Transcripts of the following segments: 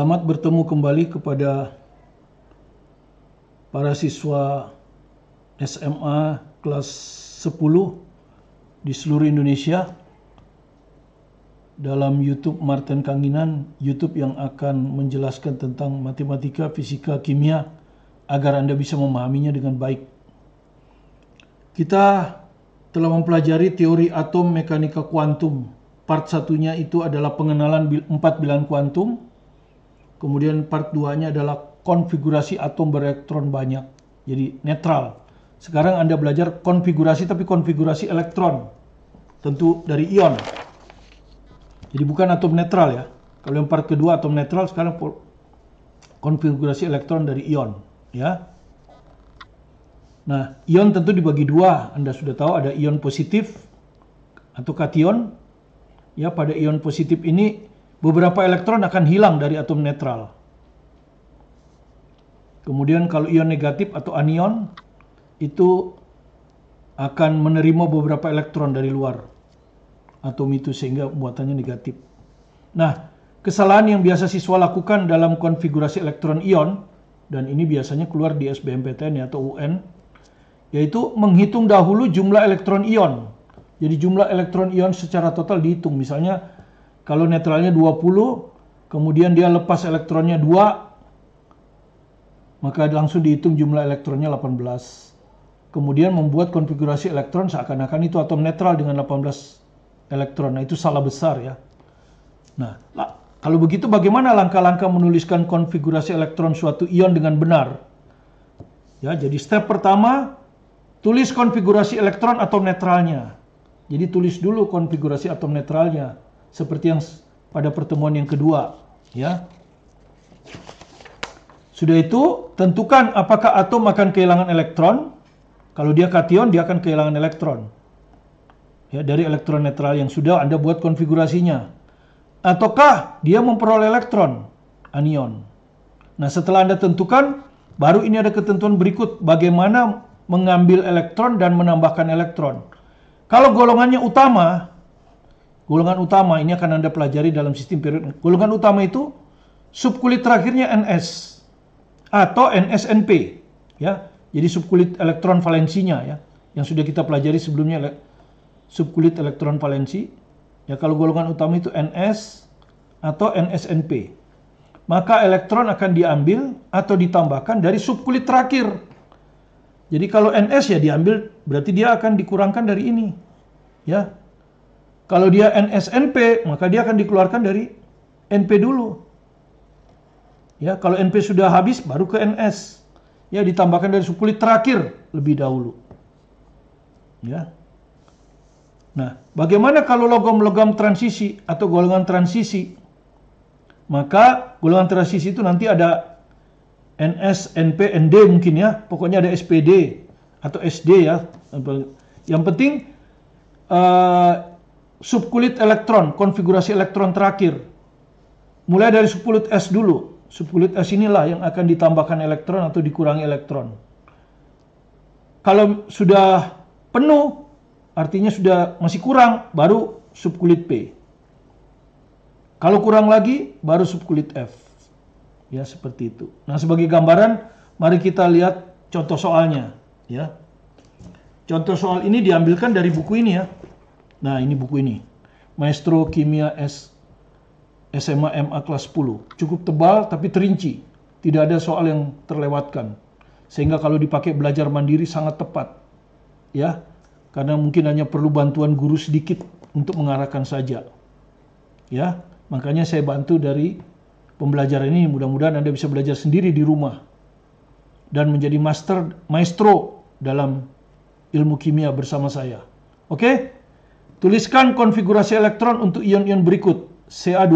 Selamat bertemu kembali kepada para siswa SMA kelas 10 di seluruh Indonesia dalam YouTube Martin Kanginan, YouTube yang akan menjelaskan tentang matematika, fisika, kimia agar Anda bisa memahaminya dengan baik. Kita telah mempelajari teori atom, mekanika kuantum. Part satunya itu adalah pengenalan 4 bilangan kuantum. Kemudian part 2-nya adalah konfigurasi atom berelektron banyak. Jadi netral. Sekarang Anda belajar konfigurasi, tapi konfigurasi elektron. Tentu dari ion. Jadi bukan atom netral ya. Kalau yang part kedua atom netral, sekarang konfigurasi elektron dari ion. Ya. Nah, ion tentu dibagi dua. Anda sudah tahu ada ion positif atau kation. Ya, pada ion positif ini beberapa elektron akan hilang dari atom netral. Kemudian kalau ion negatif atau anion itu akan menerima beberapa elektron dari luar atom itu sehingga muatannya negatif. Nah, kesalahan yang biasa siswa lakukan dalam konfigurasi elektron ion, dan ini biasanya keluar di SBMPTN ya, atau UN, yaitu menghitung dahulu jumlah elektron ion. Jadi jumlah elektron ion secara total dihitung. Misalnya kalau netralnya 20, kemudian dia lepas elektronnya 2, maka langsung dihitung jumlah elektronnya 18. Kemudian membuat konfigurasi elektron seakan-akan itu atom netral dengan 18 elektron. Nah, itu salah besar ya. Nah, kalau begitu bagaimana langkah-langkah menuliskan konfigurasi elektron suatu ion dengan benar? Ya, jadi step pertama, tulis konfigurasi elektron atom netralnya. Jadi tulis dulu konfigurasi atom netralnya seperti yang pada pertemuan yang kedua, ya. Sudah itu, tentukan apakah atom akan kehilangan elektron. Kalau dia kation, dia akan kehilangan elektron. Ya, dari elektron netral yang sudah Anda buat konfigurasinya. Ataukah dia memperoleh elektron, anion. Nah, setelah Anda tentukan, baru ini ada ketentuan berikut. Bagaimana mengambil elektron dan menambahkan elektron. Kalau golongannya utama, golongan utama ini akan Anda pelajari dalam sistem periodik. Golongan utama itu subkulit terakhirnya Ns atau NSNP, ya. Jadi subkulit elektron valensinya ya, yang sudah kita pelajari sebelumnya, subkulit elektron valensi. Ya, kalau golongan utama itu Ns atau NSNP. Maka elektron akan diambil atau ditambahkan dari subkulit terakhir. Jadi kalau Ns ya diambil, berarti dia akan dikurangkan dari ini. Ya. Kalau dia NSNP, maka dia akan dikeluarkan dari NP dulu. Ya, kalau NP sudah habis, baru ke NS. Ya, ditambahkan dari subkulit terakhir lebih dahulu. Ya. Nah, bagaimana kalau logam-logam transisi atau golongan transisi? Maka golongan transisi itu nanti ada NS, NP, ND mungkin ya. Pokoknya ada SPD atau SD ya. Yang penting subkulit elektron, konfigurasi elektron terakhir. Mulai dari subkulit S dulu. Subkulit S inilah yang akan ditambahkan elektron atau dikurangi elektron. Kalau sudah penuh, artinya sudah masih kurang, baru subkulit P. Kalau kurang lagi, baru subkulit F. Ya, seperti itu. Nah, sebagai gambaran, mari kita lihat contoh soalnya. Ya. Contoh soal ini diambilkan dari buku ini ya. Nah, ini buku ini. Maestro Kimia SMA MA kelas 10. Cukup tebal tapi terinci. Tidak ada soal yang terlewatkan. Sehingga kalau dipakai belajar mandiri sangat tepat. Ya. Karena mungkin hanya perlu bantuan guru sedikit untuk mengarahkan saja. Ya, makanya saya bantu dari pembelajaran ini. Mudah-mudahan Anda bisa belajar sendiri di rumah. Dan menjadi maestro dalam ilmu kimia bersama saya. Oke? Tuliskan konfigurasi elektron untuk ion-ion berikut. Ca2+,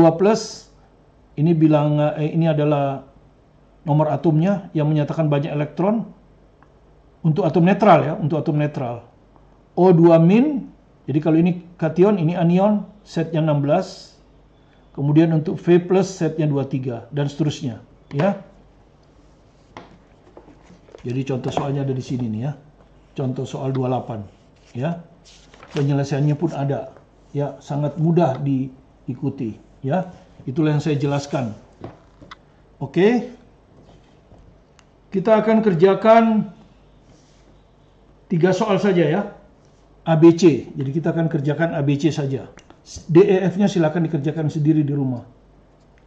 ini adalah nomor atomnya yang menyatakan banyak elektron. Untuk atom netral ya, untuk atom netral. O2-, jadi kalau ini kation, ini anion, setnya 16. Kemudian untuk V+, setnya 23, dan seterusnya. Ya. Jadi contoh soalnya ada di sini nih ya. Contoh soal 28. Ya. Penyelesaiannya pun ada. Ya, sangat mudah diikuti. Ya, itulah yang saya jelaskan. Oke. Kita akan kerjakan 3 soal saja ya. ABC. Jadi kita akan kerjakan ABC saja. DEF-nya silakan dikerjakan sendiri di rumah.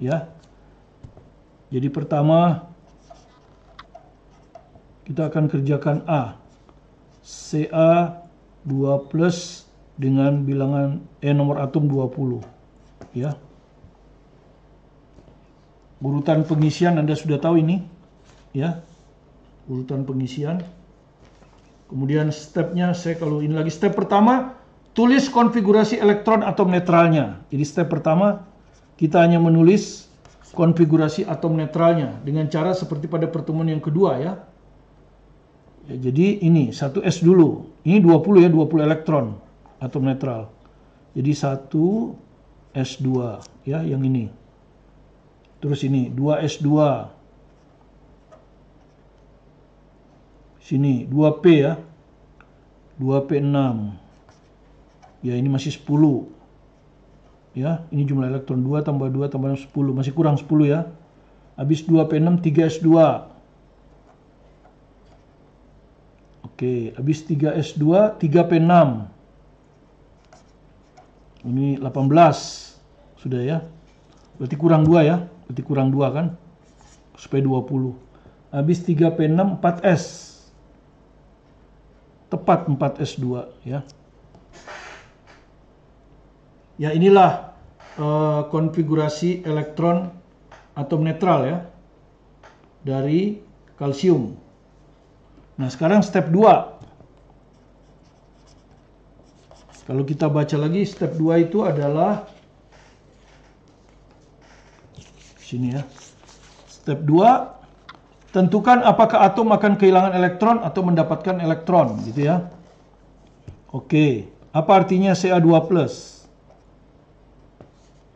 Ya. Jadi pertama kita akan kerjakan A. Ca 2 plus dengan bilangan nomor atom 20. Ya. Urutan pengisian Anda sudah tahu ini. Ya. Urutan pengisian. Kemudian stepnya kalau ini lagi step pertama, tulis konfigurasi elektron atom netralnya. Jadi step pertama kita hanya menulis konfigurasi atom netralnya dengan cara seperti pada pertemuan yang kedua ya. Jadi ini 1s dulu. Ini 20 ya, 20 elektron atom netral. Jadi 1s2 ya yang ini. Terus ini 2s2. Sini 2p ya. 2p6. Ya ini masih 10. Ya, ini jumlah elektron 2 tambah 2 tambah 10, masih kurang 10 ya. Habis 2p6 3s2. Oke, habis 3s2 3p6. Ini 18. Sudah ya. Berarti kurang 2 ya. Berarti kurang 2 kan? Supaya 20. Habis 3p6 4s. Tepat 4s2 ya. Ya inilah konfigurasi elektron atom netral ya dari kalsium. Nah sekarang step 2. Kalau kita baca lagi step 2 itu adalah sini ya. Step 2, tentukan apakah atom akan kehilangan elektron atau mendapatkan elektron gitu ya. Oke, apa artinya Ca2+?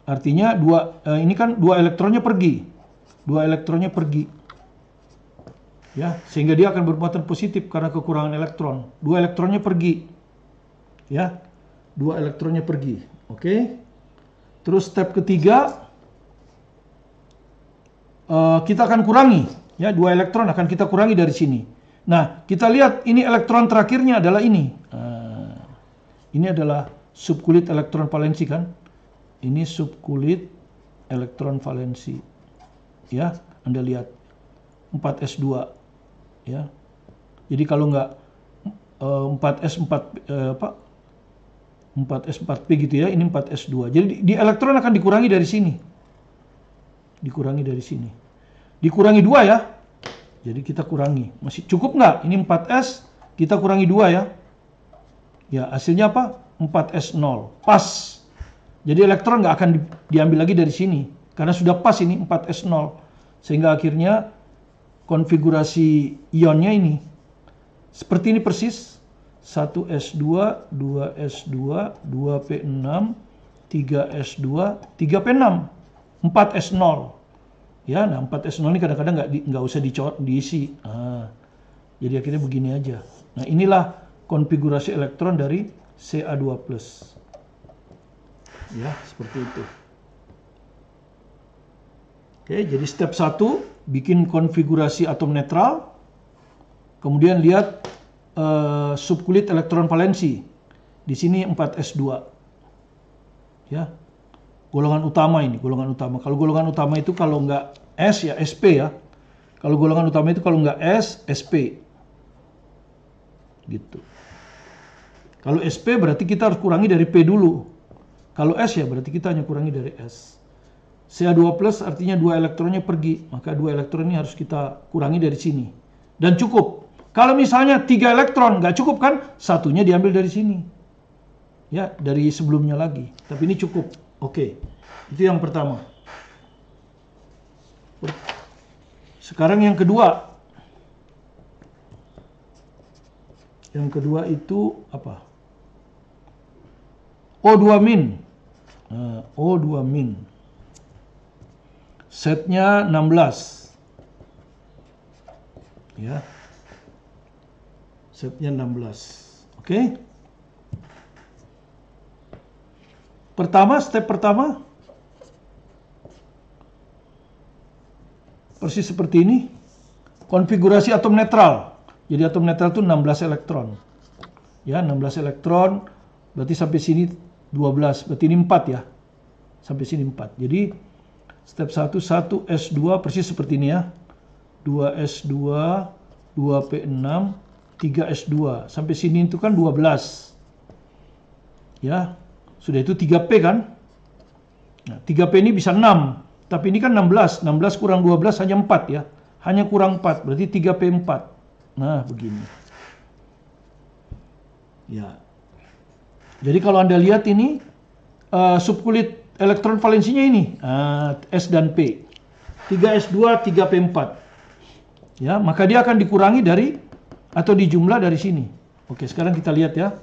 Artinya ini kan 2 elektronnya pergi. 2 elektronnya pergi. Ya, sehingga dia akan bermuatan positif karena kekurangan elektron. 2 elektronnya pergi. Ya. 2 elektronnya pergi. Oke. Terus step ketiga kita akan kurangi. Ya, 2 elektron akan kita kurangi dari sini. Nah, kita lihat ini elektron terakhirnya adalah ini. Ini adalah subkulit elektron valensi kan? Ini subkulit elektron valensi. Ya, Anda lihat 4s2. Ya. Jadi kalau enggak 4s4p gitu ya, ini 4s2. Jadi di elektron akan dikurangi dari sini. Dikurangi dari sini. Dikurangi 2 ya. Jadi kita kurangi. Masih cukup nggak? Ini 4S, kita kurangi 2 ya. Ya, hasilnya apa? 4S0. Pas. Jadi elektron nggak akan diambil lagi dari sini. Karena sudah pas ini 4S0. Sehingga akhirnya konfigurasi ionnya ini. Seperti ini persis. 1S2, 2S2, 2P6, 3S2, 3P6. 4S0. Ya, nah 4S0 ini kadang-kadang nggak usah diisi. Jadi akhirnya begini aja. Nah inilah konfigurasi elektron dari Ca2+. Ya, seperti itu. Oke, jadi step 1 bikin konfigurasi atom netral. Kemudian lihat subkulit elektron valensi. Di sini 4s2. Ya. Golongan utama ini, golongan utama. Kalau golongan utama itu kalau nggak S ya SP ya. Kalau golongan utama itu kalau nggak S, SP. Gitu. Kalau SP berarti kita harus kurangi dari P dulu. Kalau S ya berarti kita hanya kurangi dari S. Ca2+ artinya 2 elektronnya pergi. Maka 2 elektron ini harus kita kurangi dari sini. Dan cukup. Kalau misalnya 3 elektron nggak cukup kan? Satunya diambil dari sini. Ya, dari sebelumnya lagi. Tapi ini cukup. Oke, itu yang pertama. Sekarang yang kedua. Yang kedua itu apa? O2-. O2-. Setnya 16. Ya. Setnya 16. Oke. Pertama, step pertama. persis seperti ini. Konfigurasi atom netral. Jadi atom netral itu 16 elektron. Ya, 16 elektron. Berarti sampai sini 12. Berarti ini 4 ya. Sampai sini 4. Jadi step 1, 1s2 persis seperti ini ya. 2s2, 2p6, 3s2. Sampai sini itu kan 12. Ya, sudah itu 3p kan. Nah, 3p ini bisa 6. Tapi ini kan 16. 16 kurang 12 hanya 4 ya. Hanya kurang 4. Berarti 3p4. Nah, begini. Ya. Jadi kalau Anda lihat ini subkulit elektron valensinya ini S dan P. 3s2, 3p4. Ya, maka dia akan dikurangi dari atau dijumlah dari sini. Oke, sekarang kita lihat ya.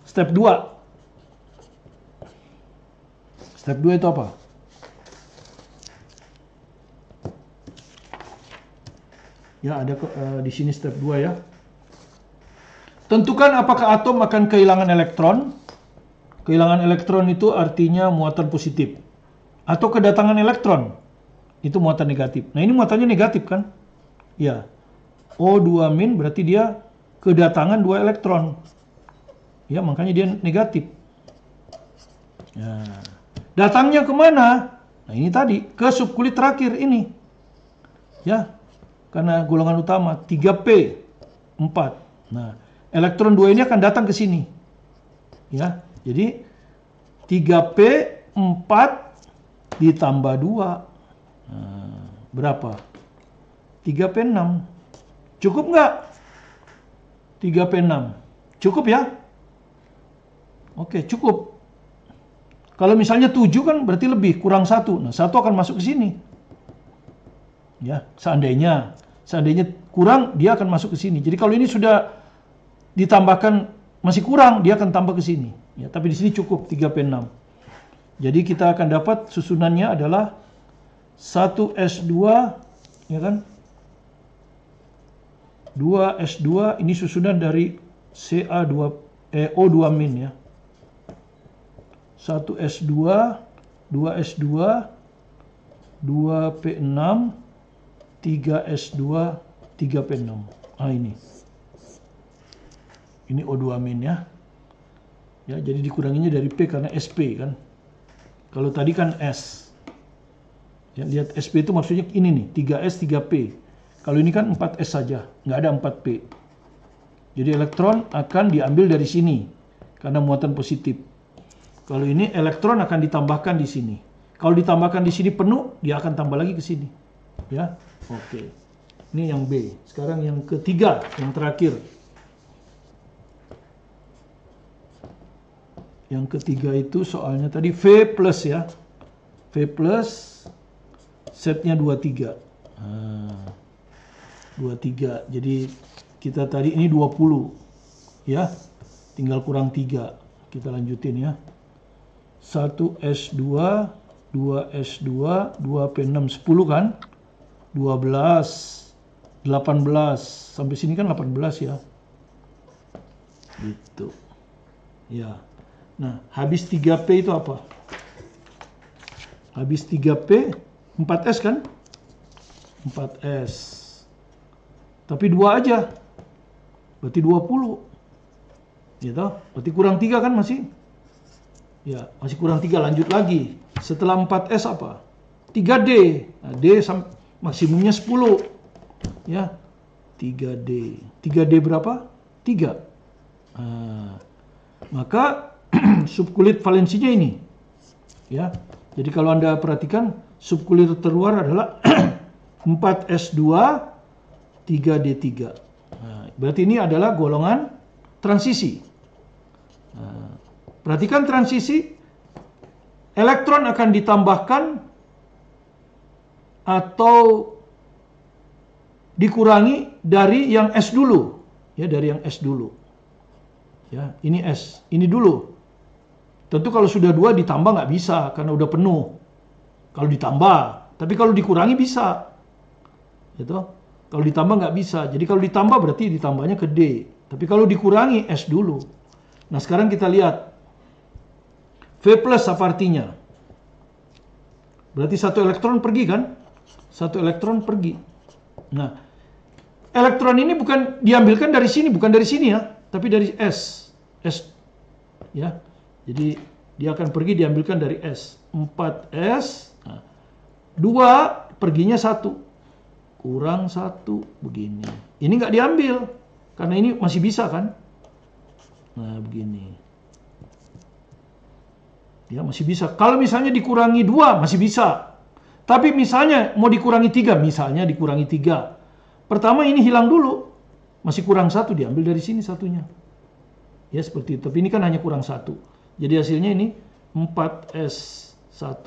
Step 2. Step 2 itu apa? Ya, ada di sini step 2 ya. Tentukan apakah atom akan kehilangan elektron. Kehilangan elektron itu artinya muatan positif. Atau kedatangan elektron, itu muatan negatif. Nah, ini muatannya negatif kan? Ya. O2- berarti dia kedatangan 2 elektron. Ya, makanya dia negatif. Nah, datangnya kemana? Nah, ini tadi, ke subkulit terakhir ini. Ya, karena golongan utama 3p4. Nah, elektron 2 ini akan datang ke sini. Ya, jadi 3p4 ditambah 2. Nah, berapa? 3p6. Cukup nggak? 3p6. Cukup ya? Oke, cukup. Kalau misalnya 7 kan berarti lebih, kurang 1. Nah, 1 akan masuk ke sini. Ya, seandainya kurang, dia akan masuk ke sini. Jadi kalau ini sudah ditambahkan masih kurang, dia akan tambah ke sini. Ya, tapi di sini cukup 3p6. Jadi kita akan dapat susunannya adalah 1s2, ya kan? 2s2 ini susunan dari O2- ya. 1s2, 2s2, 2p6, 3s2, 3p6. Ah, ini O2- ya. Ya, jadi dikuranginya dari P karena SP kan. Kalau tadi kan S. Ya, lihat SP itu maksudnya ini nih, 3S, 3P. Kalau ini kan 4S saja, nggak ada 4P. Jadi elektron akan diambil dari sini karena muatan positif. Kalau ini elektron akan ditambahkan di sini. Kalau ditambahkan di sini penuh, dia akan tambah lagi ke sini. Ya, oke. Ini yang B. Sekarang yang ketiga, yang terakhir. Yang ketiga itu soalnya tadi V plus ya. V plus setnya 23. Nah, 23. Jadi kita tadi ini 20. Ya. Tinggal kurang 3. Kita lanjutin ya. 1s2, 2s2, 2p6, 10 kan? 12, 18. Sampai sini kan 18 ya. Gitu. Ya. Nah, habis 3P itu apa? Habis 3P, 4S kan? 4S. Tapi 2 aja. Berarti 20. Gitu. Berarti kurang 3 kan masih? Ya, masih kurang 3. Lanjut lagi. Setelah 4S apa? 3D. Nah, D maksimumnya 10. Ya. 3D. 3D berapa? 3. Nah, maka subkulit valensinya ini. Ya. Jadi kalau Anda perhatikan subkulit terluar adalah 4s2 3d3. Nah, berarti ini adalah golongan transisi. Nah, perhatikan transisi, elektron akan ditambahkan atau dikurangi dari yang S dulu. Ya, dari yang S dulu. Ya, ini S, ini dulu. Tentu kalau sudah 2 ditambah nggak bisa karena udah penuh. Kalau ditambah, tapi kalau dikurangi bisa. Gitu. Kalau ditambah nggak bisa. Jadi kalau ditambah berarti ditambahnya ke D. Tapi kalau dikurangi S dulu. Nah, sekarang kita lihat V plus apa artinya? Berarti satu elektron pergi kan? Satu elektron pergi. Nah, elektron ini bukan diambilkan dari sini, bukan dari sini ya, tapi dari S. S ya. Jadi dia akan pergi diambilkan dari S. 4S. Nah, 2 perginya 1. Kurang 1 begini. Ini nggak diambil karena ini masih bisa kan? Nah, begini. Ya, masih bisa. Kalau misalnya dikurangi 2 masih bisa. Tapi misalnya mau dikurangi 3, misalnya dikurangi 3. Pertama ini hilang dulu. Masih kurang 1, diambil dari sini satunya. Ya, seperti itu. Tapi ini kan hanya kurang 1. Jadi hasilnya ini 4S1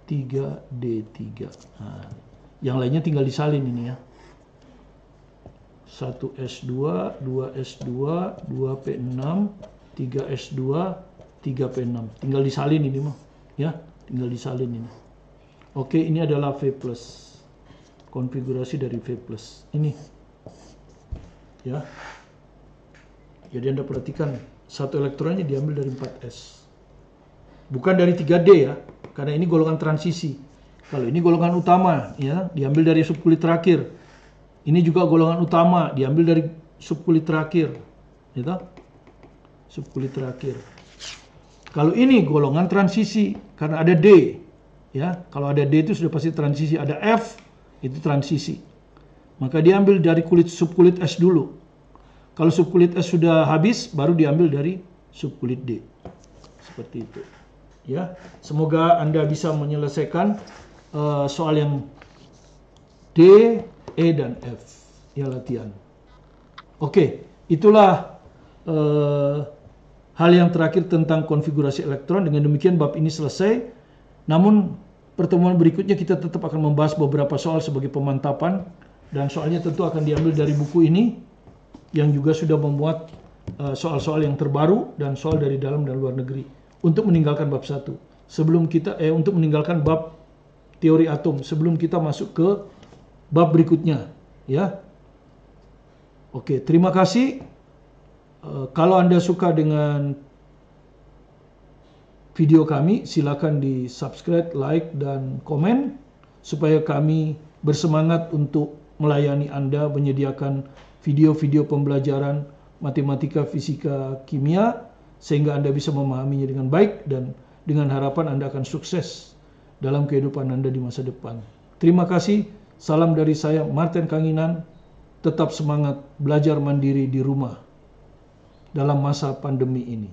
3D3. Nah, yang lainnya tinggal disalin ini ya. 1S2, 2S2, 2P6, 3S2, 3P6. Tinggal disalin ini mah. Ya, tinggal disalin ini. Oke, ini adalah V+. Konfigurasi dari V+. Ini. Ya. Jadi Anda perhatikan, satu elektronnya diambil dari 4S. Bukan dari 3D ya, karena ini golongan transisi. Kalau ini golongan utama, ya, diambil dari subkulit terakhir. Ini juga golongan utama, diambil dari subkulit terakhir. Gitu? Subkulit terakhir. Kalau ini golongan transisi, karena ada D. Ya, kalau ada D itu sudah pasti transisi. Ada F, itu transisi. Maka diambil dari subkulit S dulu. Kalau subkulit S sudah habis, baru diambil dari subkulit D. Seperti itu. Ya, semoga Anda bisa menyelesaikan soal yang D, E, dan F. Ya, latihan. Oke, itulah hal yang terakhir tentang konfigurasi elektron. Dengan demikian bab ini selesai. Namun pertemuan berikutnya kita tetap akan membahas beberapa soal sebagai pemantapan. Dan soalnya tentu akan diambil dari buku ini, yang juga sudah memuat soal-soal yang terbaru dan soal dari dalam dan luar negeri untuk meninggalkan bab 1. Sebelum kita untuk meninggalkan bab teori atom sebelum kita masuk ke bab berikutnya, ya. Oke, terima kasih. Kalau Anda suka dengan video kami, silakan di-subscribe, like, dan komen supaya kami bersemangat untuk melayani Anda, menyediakan video-video pembelajaran matematika, fisika, kimia, sehingga Anda bisa memahaminya dengan baik dan dengan harapan Anda akan sukses dalam kehidupan Anda di masa depan. Terima kasih, salam dari saya Martin Kanginan, tetap semangat belajar mandiri di rumah dalam masa pandemi ini.